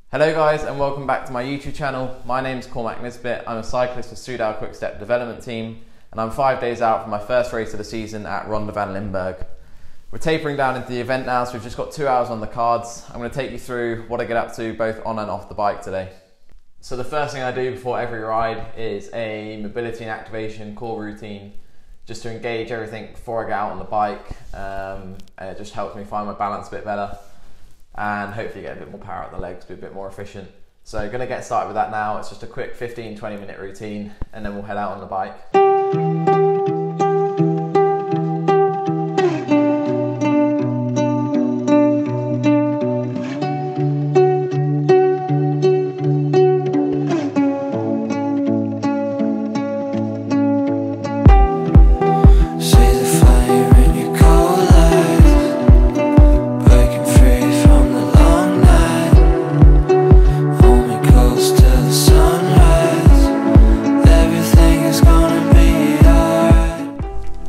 Hello guys and welcome back to my YouTube channel. My name is Cormac Nisbet. I'm a cyclist for Soudal-Quickstep development team and I'm 5 days out from my first race of the season at Ronde van Limburg. We're tapering down into the event now, so we've just got 2 hours on the cards. I'm going to take you through what I get up to both on and off the bike today. So the first thing I do before every ride is a mobility and activation core routine, just to engage everything before I get out on the bike. And it just helps me find my balance a bit better and hopefully get a bit more power out the legs, be a bit more efficient. So I'm going to get started with that now. It's just a quick 15-20 minute routine and then we'll head out on the bike.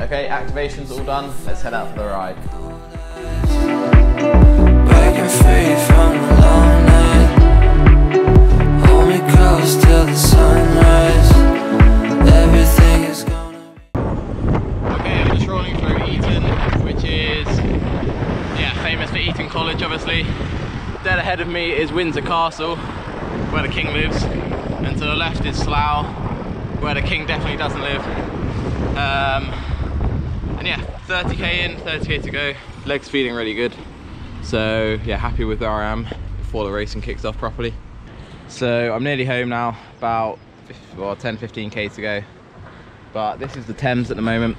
Okay, activation's all done, let's head out for the ride. Breaking free from the long night. Hold me close till the sunrise. Everything is gonna be... Okay, we're just rolling through Eton, which is famous for Eton College obviously. Dead ahead of me is Windsor Castle, where the King lives, and to the left is Slough, where the King definitely doesn't live. And yeah, 30k in, 30k to go. Legs feeling really good. So yeah, happy with where I am before the racing kicks off properly. So I'm nearly home now, about 10-15k to go. But this is the Thames at the moment.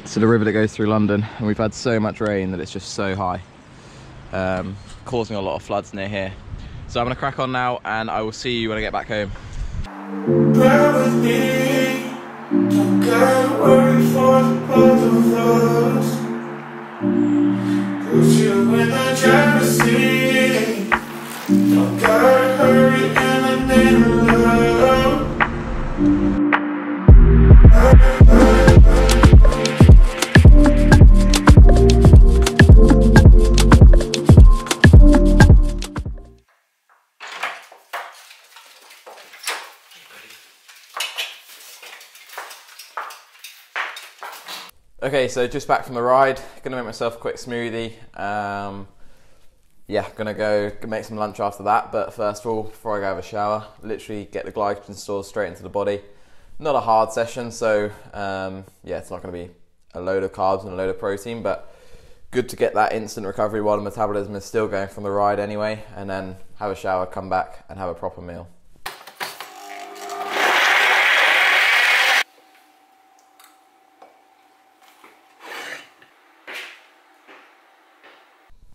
So the river that goes through London, and we've had so much rain that it's just so high, causing a lot of floods near here. So I'm gonna crack on now and I will see you when I get back home. Bear with me. Don't gotta worry for the both of us. Put you in the driver's seat. Don't gotta hurry in the name of love. Okay, so just back from the ride, gonna make myself a quick smoothie. Yeah, gonna go make some lunch after that, but first of all, before I go have a shower, literally get the glycogen stores straight into the body. Not a hard session, so yeah, it's not gonna be a load of carbs and a load of protein, but good to get that instant recovery while the metabolism is still going from the ride anyway, and then have a shower, come back and have a proper meal.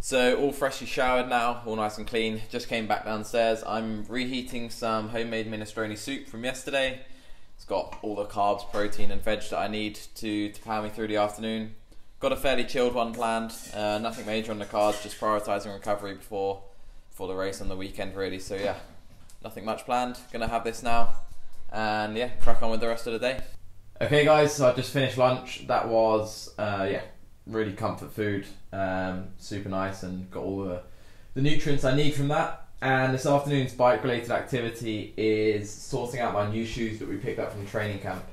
So all freshly showered now, all nice and clean, just came back downstairs. I'm reheating some homemade minestrone soup from yesterday. It's got all the carbs, protein and veg that I need to power me through the afternoon. Got a fairly chilled one planned, nothing major on the cards, just prioritising recovery before the race on the weekend really. So yeah, nothing much planned, gonna have this now and yeah, crack on with the rest of the day. Okay guys, so I just finished lunch. That was, really comfort food, super nice and got all the nutrients I need from that. And this afternoon's bike related activity is sorting out my new shoes that we picked up from training camp.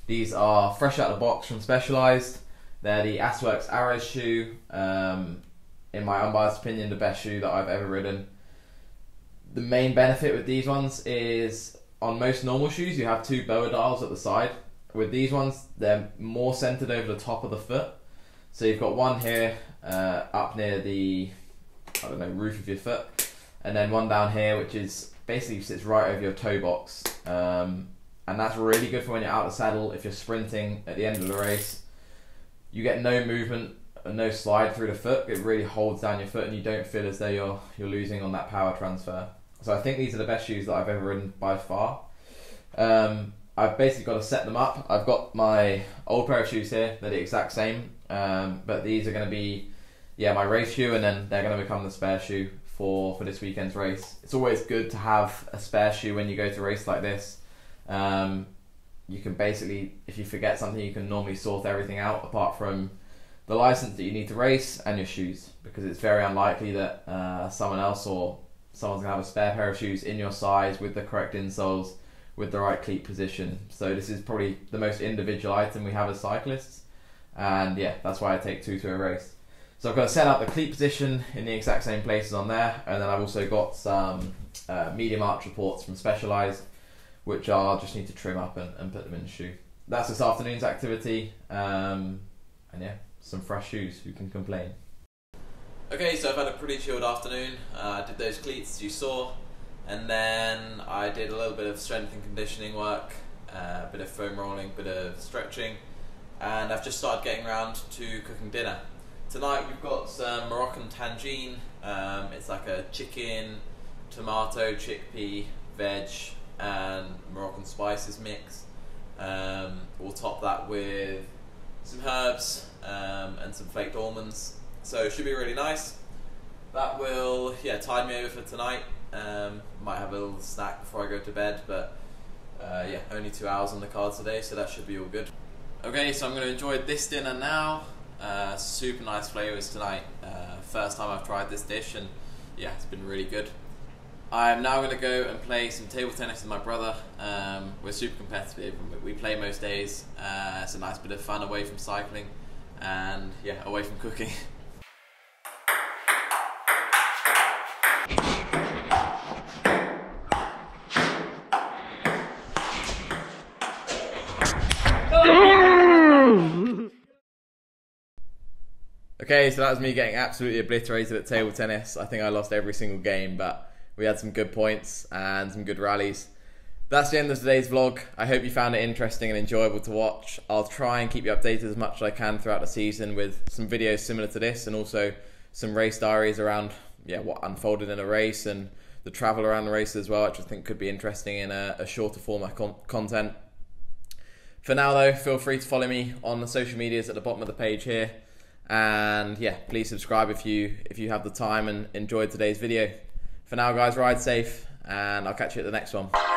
These are fresh out of the box from Specialized. They're the Asworks Ares shoe, in my unbiased opinion the best shoe that I've ever ridden. The main benefit with these ones is on most normal shoes you have 2 boa dials at the side. With these ones they're more centered over the top of the foot. So you've got one here up near the, roof of your foot, and then one down here which is basically sits right over your toe box. And that's really good for when you're out of the saddle. If you're sprinting at the end of the race, you get no movement and no slide through the foot. It really holds down your foot and you don't feel as though you're losing on that power transfer. So I think these are the best shoes that I've ever ridden by far. I've basically got to set them up. I've got my old pair of shoes here, they're the exact same, but these are going to be my race shoe, and then they're going to become the spare shoe for this weekend's race. It's always good to have a spare shoe when you go to race like this. You can basically, if you forget something, you can normally sort everything out apart from the license that you need to race and your shoes, because it's very unlikely that someone else or someone's going to have a spare pair of shoes in your size with the correct insoles, with the right cleat position. So this is probably the most individual item we have as cyclists, and yeah, that's why I take two to a race. So I've got to set up the cleat position in the exact same places on there, and then I've also got some medium arch reports from Specialized, which I'll just need to trim up and put them in the shoe. That's this afternoon's activity, and yeah, some fresh shoes, who can complain? Okay, so I've had a pretty chilled afternoon. I did those cleats you saw, and then I did a little bit of strength and conditioning work, a bit of foam rolling, a bit of stretching, and I've just started getting around to cooking dinner. Tonight we've got some Moroccan tangine. It's like a chicken, tomato, chickpea, veg and Moroccan spices mix. We'll top that with some herbs and some flaked almonds. So it should be really nice. That will tide me over for tonight. Might have a little snack before I go to bed, but yeah, only 2 hours on the cards today, so that should be all good. Okay, so I'm going to enjoy this dinner now. Super nice flavours tonight. First time I've tried this dish, and yeah, it's been really good. I'm now going to go and play some table tennis with my brother. We're super competitive. We play most days. It's a nice bit of fun away from cycling, and yeah, away from cooking. Okay, so that was me getting absolutely obliterated at table tennis. I think I lost every single game, but we had some good points and some good rallies. That's the end of today's vlog. I hope you found it interesting and enjoyable to watch. I'll try and keep you updated as much as I can throughout the season with some videos similar to this, and also some race diaries around what unfolded in a race and the travel around the race as well, which I think could be interesting in a shorter format content. For now though, feel free to follow me on the social medias at the bottom of the page here. And yeah, please subscribe if you have the time and enjoyed today's video. For now guys, ride safe, and I'll catch you at the next one.